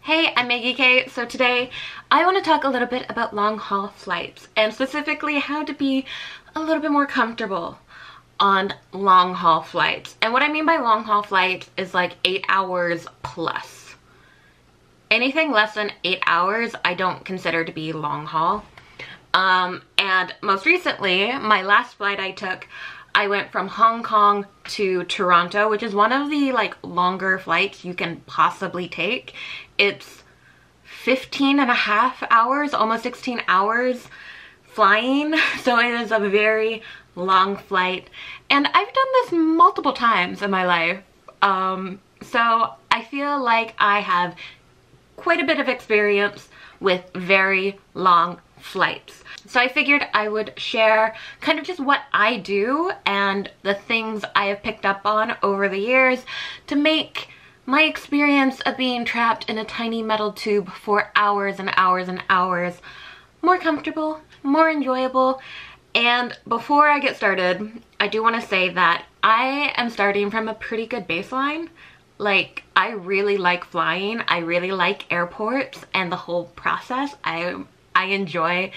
Hey, I'm Meggie Kay. So today I want to talk a little bit about long haul flights and specifically how to be a little bit more comfortable on long haul flights. And what I mean by long haul flights is like 8 hours plus. Anything less than 8 hours I don't consider to be long haul. And most recently, my last flight I took, I went from Hong Kong to Toronto, which is one of the longer flights you can possibly take. It's 15 and a half hours, almost 16 hours flying. So it is a very long flight. And I've done this multiple times in my life. So I feel like I have quite a bit of experience with very long flights. So I figured I would share kind of just what I do and the things I have picked up on over the years to make my experience of being trapped in a tiny metal tube for hours and hours and hours more comfortable, more enjoyable. And before I get started, I do want to say that I am starting from a pretty good baseline. Like, I really like flying. I really like airports and the whole process. I enjoy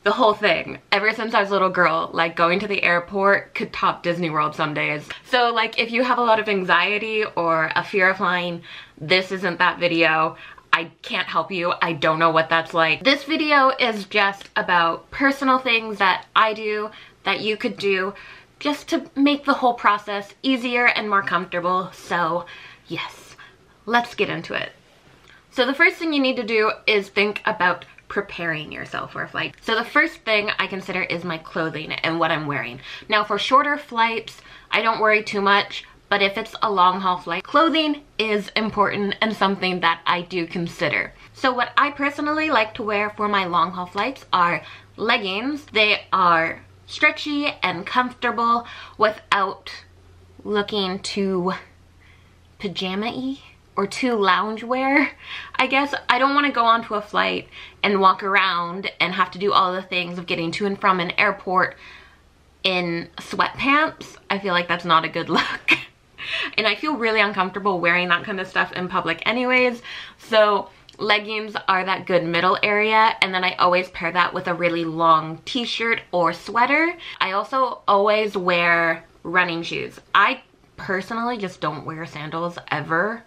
the whole thing. Ever since I was a little girl, like going to the airport could top Disney World some days. So like if you have a lot of anxiety or a fear of flying, this isn't that video. I can't help you. I don't know what that's like. This video is just about personal things that I do that you could do just to make the whole process easier and more comfortable. So yes, let's get into it. So the first thing you need to do is think about preparing yourself for a flight. So the first thing I consider is my clothing and what I'm wearing. Now for shorter flights, I don't worry too much, but if it's a long haul flight, clothing is important and something that I do consider. So what I personally like to wear for my long haul flights are leggings. They are stretchy and comfortable without looking too pajama-y or too loungewear. I guess I don't want to go onto a flight and walk around and have to do all the things of getting to and from an airport in sweatpants. I feel like that's not a good look. And I feel really uncomfortable wearing that kind of stuff in public anyways. So leggings are that good middle area, and then I always pair that with a really long t-shirt or sweater. I also always wear running shoes. I personally just don't wear sandals ever.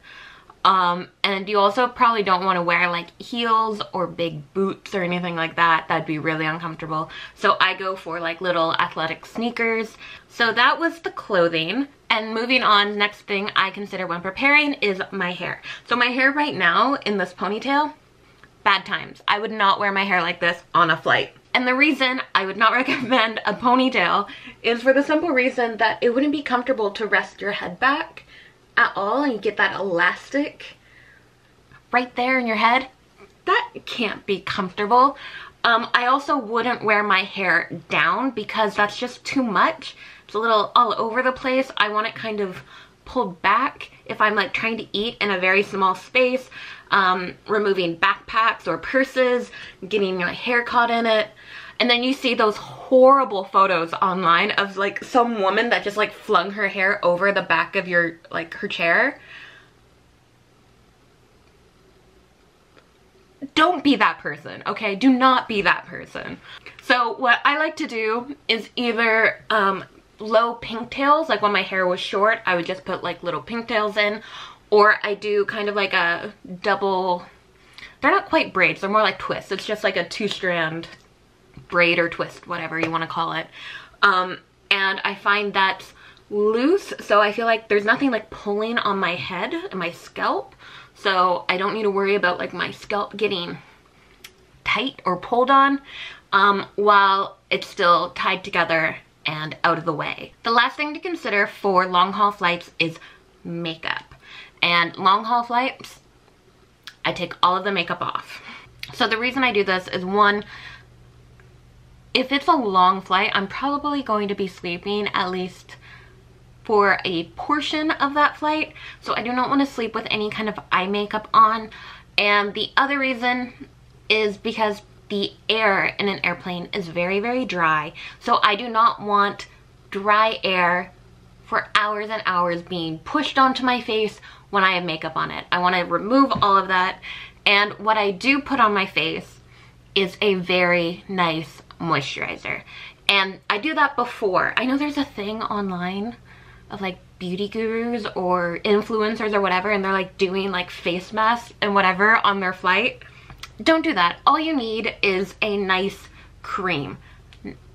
And you also probably don't want to wear like heels or big boots or anything like that. That'd be really uncomfortable. So I go for like little athletic sneakers. So that was the clothing. And moving on, next thing I consider when preparing is my hair. So my hair right now in this ponytail, bad times. I would not wear my hair like this on a flight. And the reason I would not recommend a ponytail is for the simple reason that it wouldn't be comfortable to rest your head back at all, and you get that elastic right there in your head. That can't be comfortable. I also wouldn't wear my hair down because that's just too much. It's a little all over the place. I want it kind of pulled back if I'm like trying to eat in a very small space, removing backpacks or purses, getting my hair caught in it. And then you see those horrible photos online of like some woman that just like flung her hair over the back of your, like her chair. Don't be that person, okay? Do not be that person. So what I like to do is either low pigtails, like when my hair was short, I would just put like little pigtails in, or I do kind of like a double, they're not quite braids, they're more like twists. It's just like a 2-strand braid or twist, whatever you want to call it. And I find that's loose, so I feel like there's nothing like pulling on my head and my scalp, so I don't need to worry about like my scalp getting tight or pulled on while it's still tied together and out of the way. The last thing to consider for long haul flights is makeup. And long haul flights, I take all of the makeup off. So the reason I do this is, one, if it's a long flight, I'm probably going to be sleeping at least for a portion of that flight. So I do not want to sleep with any kind of eye makeup on. And the other reason is because the air in an airplane is very, very dry. So I do not want dry air for hours and hours being pushed onto my face when I have makeup on it. I want to remove all of that. And what I do put on my face is a very nice moisturizer. And I do that before. I know there's a thing online of like beauty gurus or influencers or whatever, and they're like doing like face masks and whatever on their flight. Don't do that. All you need is a nice cream.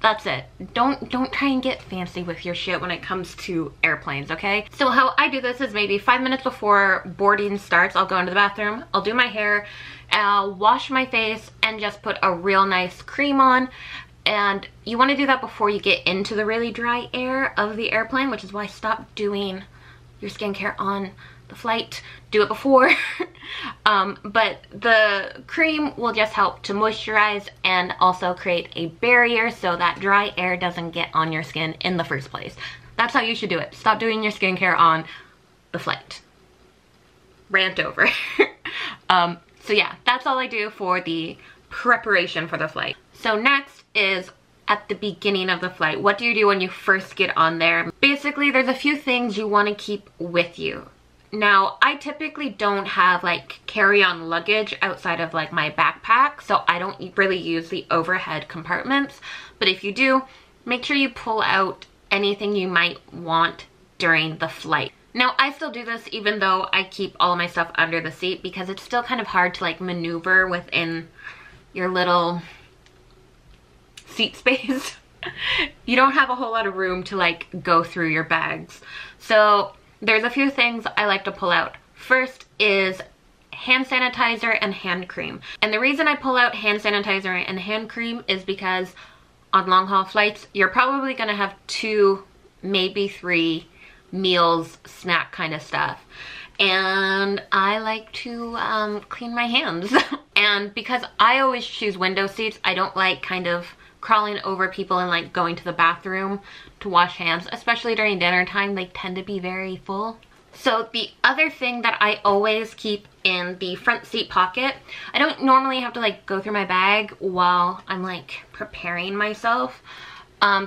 That's it. Don't try and get fancy with your shit when it comes to airplanes, okay? So how I do this is maybe 5 minutes before boarding starts, I'll go into the bathroom, I'll do my hair, I'll wash my face and just put a real nice cream on. And you want to do that before you get into the really dry air of the airplane, which is why stop doing your skincare on the flight. Do it before. But the cream will just help to moisturize and also create a barrier so that dry air doesn't get on your skin in the first place. That's how you should do it. Stop doing your skincare on the flight. Rant over. So yeah, that's all I do for the preparation for the flight. So next is at the beginning of the flight. What do you do when you first get on there? Basically, there's a few things you want to keep with you. Now, I typically don't have like carry-on luggage outside of like my backpack, so I don't really use the overhead compartments. But if you do, make sure you pull out anything you might want during the flight. Now, I still do this even though I keep all of my stuff under the seat because it's still kind of hard to like maneuver within your little seat space. You don't have a whole lot of room to like go through your bags. So there's a few things I like to pull out. First is hand sanitizer and hand cream. And the reason I pull out hand sanitizer and hand cream is because on long haul flights, you're probably gonna have 2, maybe 3 meals, snack kind of stuff. And I like to clean my hands. And because I always choose window seats, I don't like kind of crawling over people and like going to the bathroom to wash hands, especially during dinner time. They tend to be very full. So the other thing that I always keep in the front seat pocket, I don't normally have to like go through my bag while I'm like preparing myself,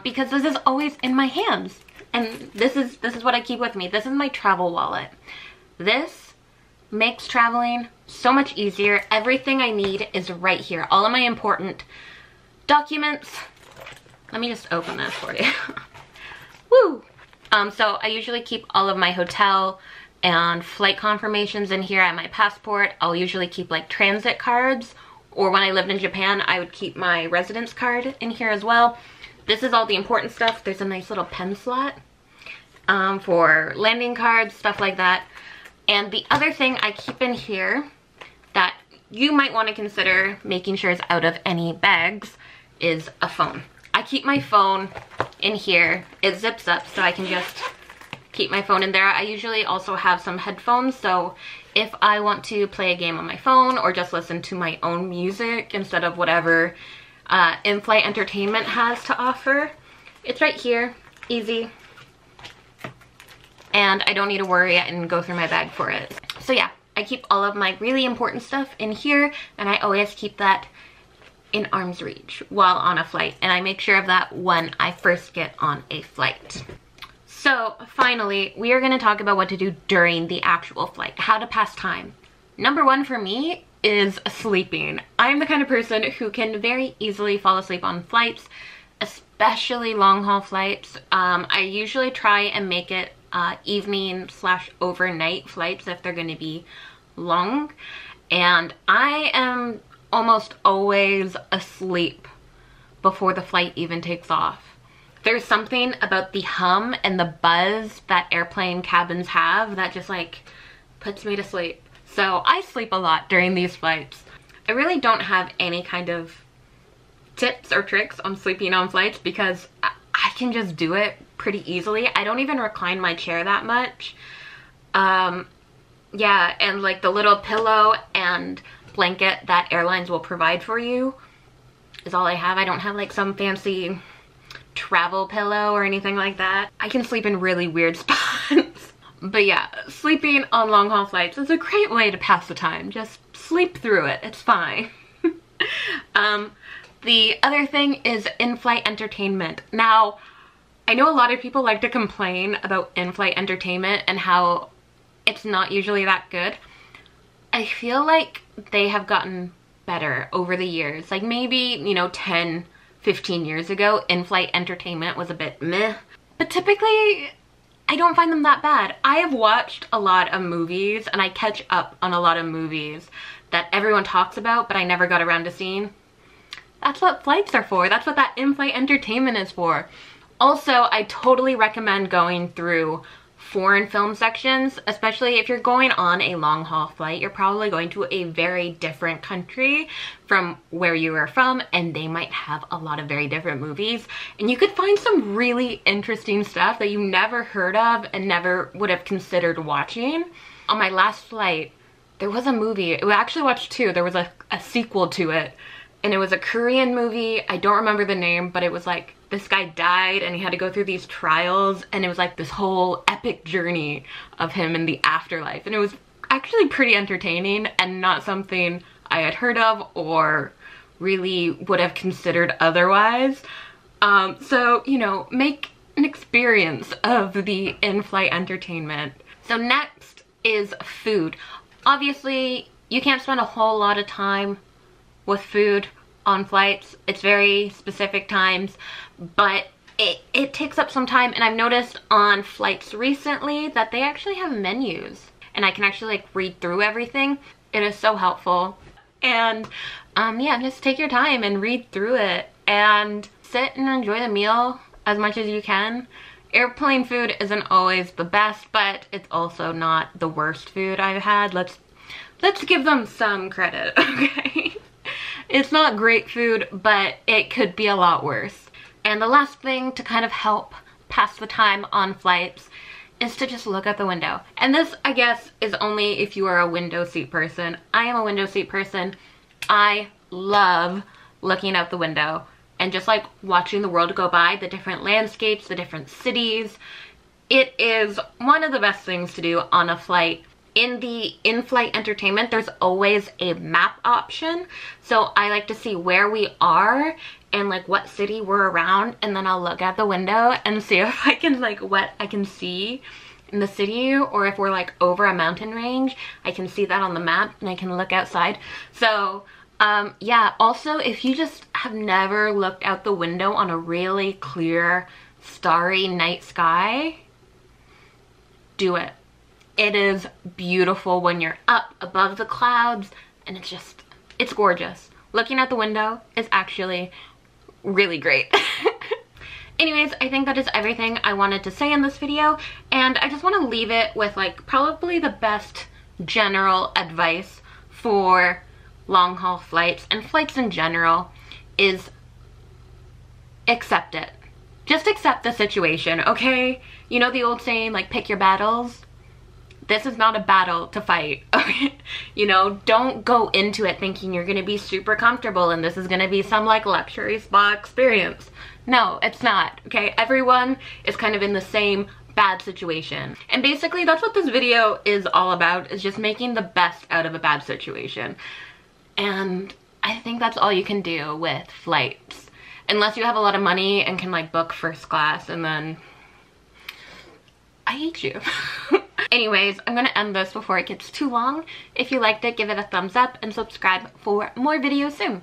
because this is always in my hands. And this is what I keep with me. This is my travel wallet. This makes traveling so much easier. Everything I need is right here. All of my important documents. Let me just open this for you. Woo! So I usually keep all of my hotel and flight confirmations in here. And my passport. I'll usually keep like transit cards, or when I lived in Japan, I would keep my residence card in here as well. This is all the important stuff. There's a nice little pen slot for landing cards, stuff like that. And the other thing I keep in here that you might want to consider making sure is out of any bags is a phone. I keep my phone in here. It zips up so I can just keep my phone in there. I usually also have some headphones, so if I want to play a game on my phone or just listen to my own music instead of whatever in-flight entertainment has to offer, it's right here, easy. And I don't need to worry and go through my bag for it. So yeah, I keep all of my really important stuff in here, and I always keep that in arm's reach while on a flight. And I make sure of that when I first get on a flight. So finally, we are gonna talk about what to do during the actual flight, how to pass time. Number one for me is sleeping. I'm the kind of person who can very easily fall asleep on flights, especially long haul flights. I usually try and make it evening/overnight flights if they're going to be long, and I am almost always asleep before the flight even takes off. There's something about the hum and the buzz that airplane cabins have that just like puts me to sleep. So I sleep a lot during these flights. I really don't have any kind of tips or tricks on sleeping on flights because I can just do it pretty easily. I don't even recline my chair that much. Yeah, and like the little pillow and blanket that airlines will provide for you is all I have. I don't have like some fancy travel pillow or anything like that. I can sleep in really weird spots. But yeah, sleeping on long haul flights is a great way to pass the time. Just sleep through it, it's fine. The other thing is in-flight entertainment. Now, I know a lot of people like to complain about in-flight entertainment and how it's not usually that good. I feel like they have gotten better over the years. Like maybe, you know, 10, 15 years ago, in-flight entertainment was a bit meh. But typically, I don't find them that bad. I have watched a lot of movies and I catch up on a lot of movies that everyone talks about, but I never got around to seeing. That's what flights are for. That's what that in-flight entertainment is for. Also, I totally recommend going through foreign film sections, especially if you're going on a long haul flight. You're probably going to a very different country from where you are from, and they might have a lot of very different movies, and you could find some really interesting stuff that you never heard of and never would have considered watching. On my last flight, there was a movie. I actually watched two. There was a sequel to it, and it was a Korean movie. I don't remember the name, but it was like this guy died and he had to go through these trials, and it was like this whole epic journey of him in the afterlife, and it was actually pretty entertaining and not something I had heard of or really would have considered otherwise. So, you know, make an experience of the in-flight entertainment. So next is food. Obviously, you can't spend a whole lot of time with food on flights. It's very specific times, but it takes up some time, and I've noticed on flights recently that they actually have menus and I can actually like read through everything. It is so helpful. And yeah, just take your time and read through it and sit and enjoy the meal as much as you can. Airplane food isn't always the best, but it's also not the worst food I've had. Let's give them some credit, okay? It's not great food, but it could be a lot worse. And the last thing to kind of help pass the time on flights is to just look out the window. And this, I guess, is only if you are a window seat person. I am a window seat person. I love looking out the window and just like watching the world go by, the different landscapes, the different cities. It is one of the best things to do on a flight. In the in-flight entertainment, there's always a map option. So I like to see where we are and like what city we're around, and then I'll look out the window and see if I can like what I can see in the city, or if we're like over a mountain range, I can see that on the map and I can look outside. So yeah, also if you just have never looked out the window on a really clear starry night sky, do it. It is beautiful when you're up above the clouds, and it's gorgeous. Looking out the window is actually really great. Anyways, I think that is everything I wanted to say in this video, and I just want to leave it with like probably the best general advice for long haul flights and flights in general is accept it. Just accept the situation, okay? You know the old saying, like, pick your battles? This is not a battle to fight, okay? You know, don't go into it thinking you're gonna be super comfortable and this is gonna be some like luxury spa experience. No, it's not, okay? Everyone is kind of in the same bad situation. And basically that's what this video is all about, is just making the best out of a bad situation. And I think that's all you can do with flights. Unless you have a lot of money and can like book first class, and then I hate you. Anyways, I'm gonna end this before it gets too long. If you liked it, give it a thumbs up and subscribe for more videos soon.